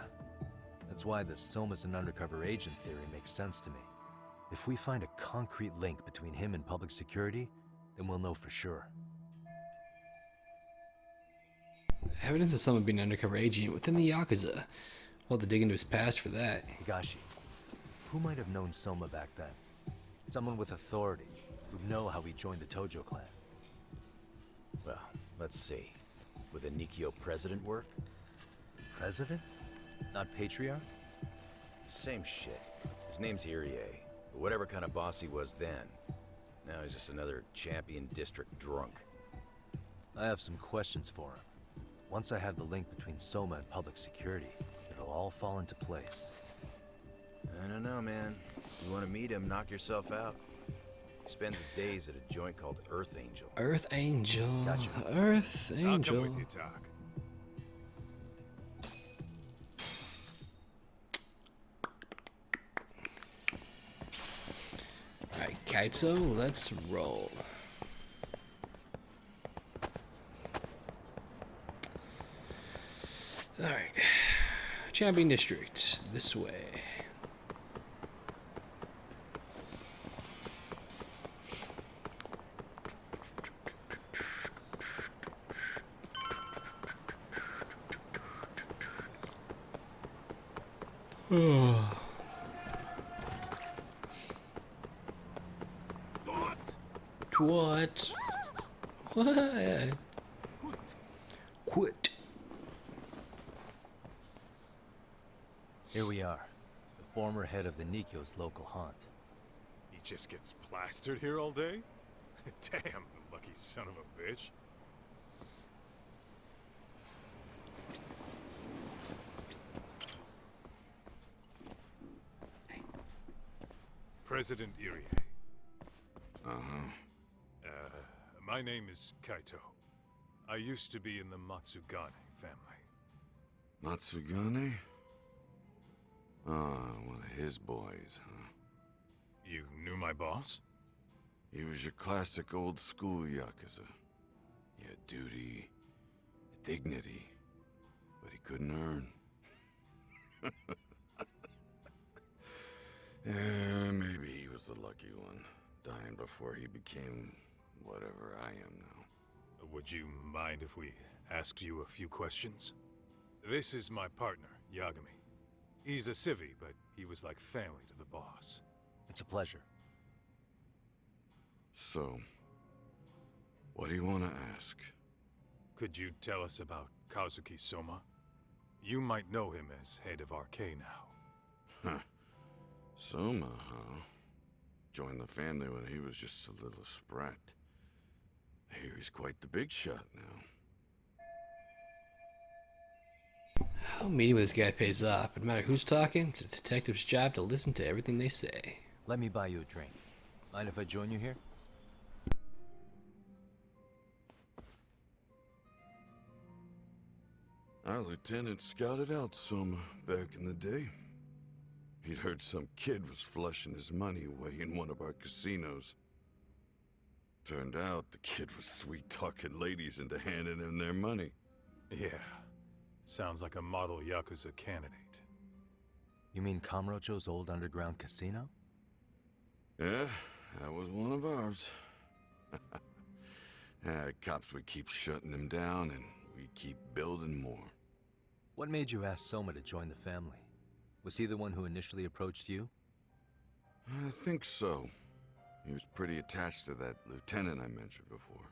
that's why the Soma's an undercover agent theory makes sense to me. If we find a concrete link between him and public security, then we'll know for sure. Evidence of someone being an undercover agent within the Yakuza. We'll have to dig into his past for that. Higashi, who might have known Soma back then? Someone with authority, who'd know how he joined the Tojo clan. Well, let's see. Would the Nikyo president work? President? Not patriarch? Same shit. His name's Irie, but whatever kind of boss he was then, now he's just another champion district drunk. I have some questions for him. Once I have the link between Soma and public security, it'll all fall into place. I don't know, man. You want to meet him, knock yourself out. He spends his days at a joint called Earth Angel. Earth Angel. Gotcha. Earth Angel. I'll come with you, Doc. Alright, Kaito, let's roll. Alright. Champion District. This way. What? What? Quit. Here we are. former head of the Nikkyo's local haunt. He just gets plastered here all day? Damn, the lucky son of a bitch. President Irie. My name is Kaito. I used to be in the Matsugane family. Matsugane? Ah, one of his boys, huh? You knew my boss? He was your classic old school Yakuza. He had duty, dignity, but he couldn't earn. Yeah, maybe he was the lucky one, dying before he became whatever I am now. Would you mind if we asked you a few questions? This is my partner, Yagami. He's a civvy, but he was like family to the boss. It's a pleasure. So, what do you want to ask? Could you tell us about Kazuki Soma? You might know him as head of RK now. Huh. Soma, huh? Joined the family when he was just a little sprat. I hear he's quite the big shot now. Oh, meeting with this guy pays off. No matter who's talking, it's a detective's job to listen to everything they say. Let me buy you a drink. Mind if I join you here? Our lieutenant scouted out Soma back in the day. He'd heard some kid was flushing his money away in one of our casinos. Turned out the kid was sweet-talking ladies into handing him their money. Yeah. Sounds like a model Yakuza candidate. You mean Kamurocho's old underground casino? Yeah, that was one of ours. Cops would keep shutting him down, and we'd keep building more. What made you ask Soma to join the family? Was he the one who initially approached you? I think so. He was pretty attached to that lieutenant I mentioned before.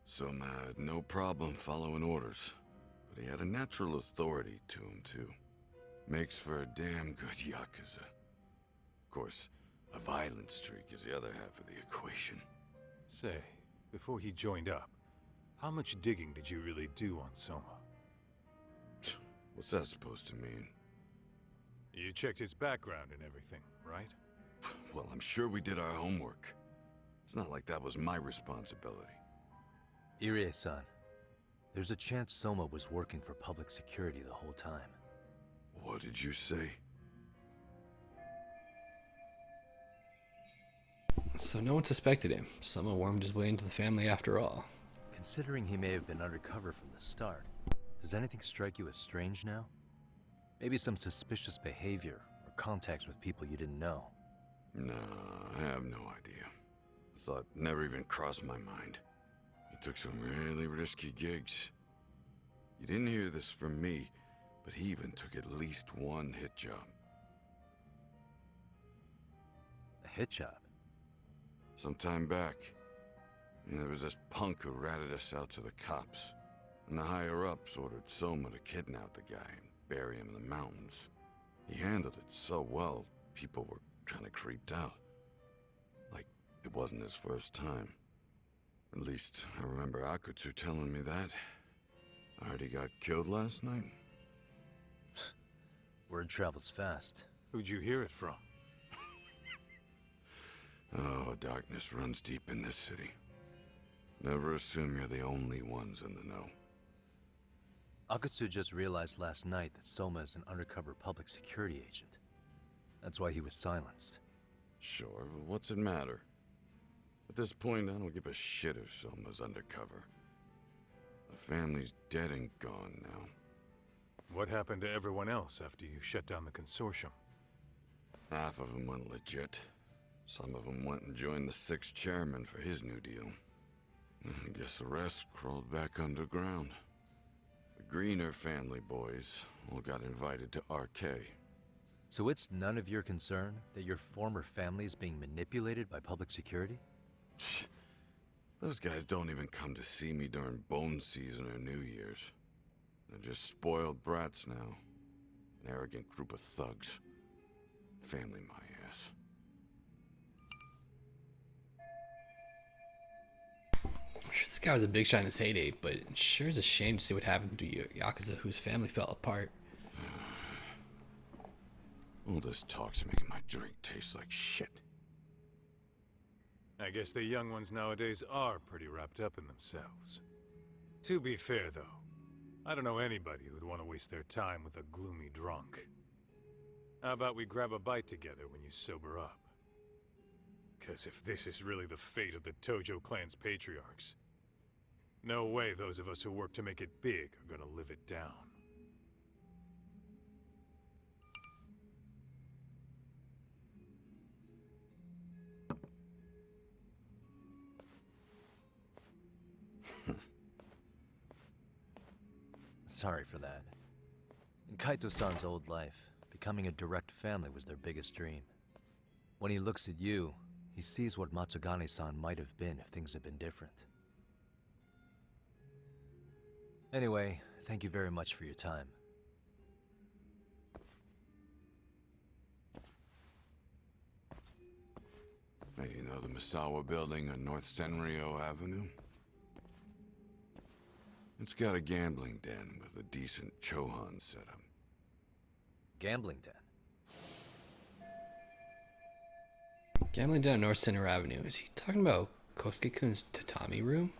Soma had no problem following orders, but he had a natural authority to him, too. Makes for a damn good Yakuza. Of course, a violent streak is the other half of the equation. Say, before he joined up, how much digging did you really do on Soma? What's that supposed to mean? You checked his background and everything, right? Well, I'm sure we did our homework. It's not like that was my responsibility. Irie-san, there's a chance Soma was working for public security the whole time. What did you say? So no one suspected him. Someone wormed his way into the family after all. Considering he may have been undercover from the start, does anything strike you as strange now? Maybe some suspicious behavior or contacts with people you didn't know. No, I have no idea. Thought never even crossed my mind. He took some really risky gigs. You didn't hear this from me, but he even took at least one hit job. A hit job? Some time back, there was this punk who ratted us out to the cops. And the higher-ups ordered Soma to kidnap the guy and bury him in the mountains. He handled it so well, people were kind of creeped out. Like, it wasn't his first time. At least, I remember Akutsu telling me that. I heard he got killed last night. Word travels fast. Who'd you hear it from? Oh, darkness runs deep in this city. Never assume you're the only ones in the know. Akutsu just realized last night that Soma is an undercover public security agent. That's why he was silenced. Sure, but what's it matter? At this point, I don't give a shit if Soma's undercover. The family's dead and gone now. What happened to everyone else after you shut down the consortium? Half of them went legit. Some of them went and joined the sixth chairman for his new deal. I guess the rest crawled back underground. The Greener family boys all got invited to RK. So it's none of your concern that your former family is being manipulated by public security? Those guys don't even come to see me during bone season or New Year's. They're just spoiled brats now. An arrogant group of thugs. Family my ass. I'm sure this guy was a big shot in his heyday, but it sure is a shame to see what happened to Yakuza whose family fell apart. All this talk's making my drink taste like shit. I guess the young ones nowadays are pretty wrapped up in themselves. To be fair, though, I don't know anybody who'd want to waste their time with a gloomy drunk. How about we grab a bite together when you sober up? Because if this is really the fate of the Tojo clan's patriarchs, no way those of us who work to make it big are gonna live it down. Sorry for that. In Kaito-san's old life, becoming a direct family was their biggest dream. When he looks at you, he sees what Matsugane-san might have been if things had been different. Anyway, thank you very much for your time. Hey, you know the Misawa building on North Senryo Avenue? It's got a gambling den with a decent Chohan setup. Gambling den? Gambling down North Center Avenue. Is he talking about Kosuke-kun's tatami room?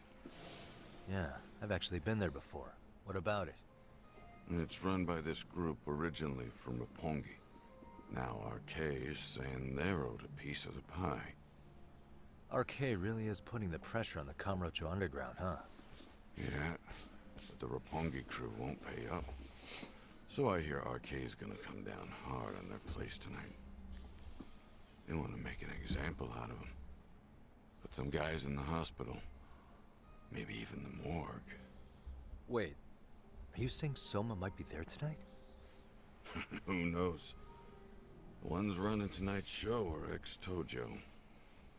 Yeah, I've actually been there before. What about it? It's run by this group originally from Roppongi. Now RK is saying they're owed a piece of the pie. RK really is putting the pressure on the Kamurocho Underground, huh? Yeah, but the Roppongi crew won't pay up. So I hear RK is gonna come down hard on their place tonight. They want to make an example out of him. Put some guys in the hospital. Maybe even the morgue. Wait, are you saying Soma might be there tonight? Who knows? The ones running tonight's show are ex-Tojo.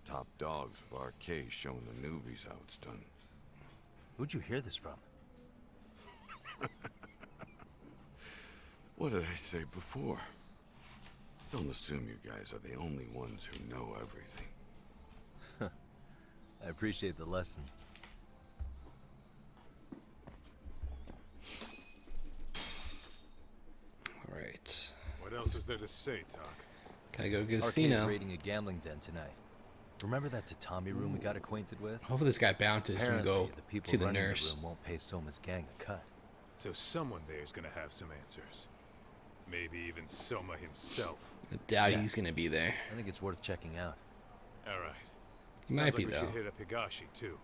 Top dogs of RK showing the newbies how it's done. Who'd you hear this from? What did I say before? Don't assume you guys are the only ones who know everything. I appreciate the lesson. Alright. What else is there to say, Talk? Gotta go to RK's casino. raiding a gambling den tonight. Remember that tatami room we got acquainted with? Hopefully this guy bounces when we go Apparently, the people to the running nurse. the room won't pay Soma's gang a cut. So someone there's gonna have some answers. Maybe even Soma himself. I doubt he's gonna be there. I think it's worth checking out. All right. He might be, we though. should hit up Higashi too.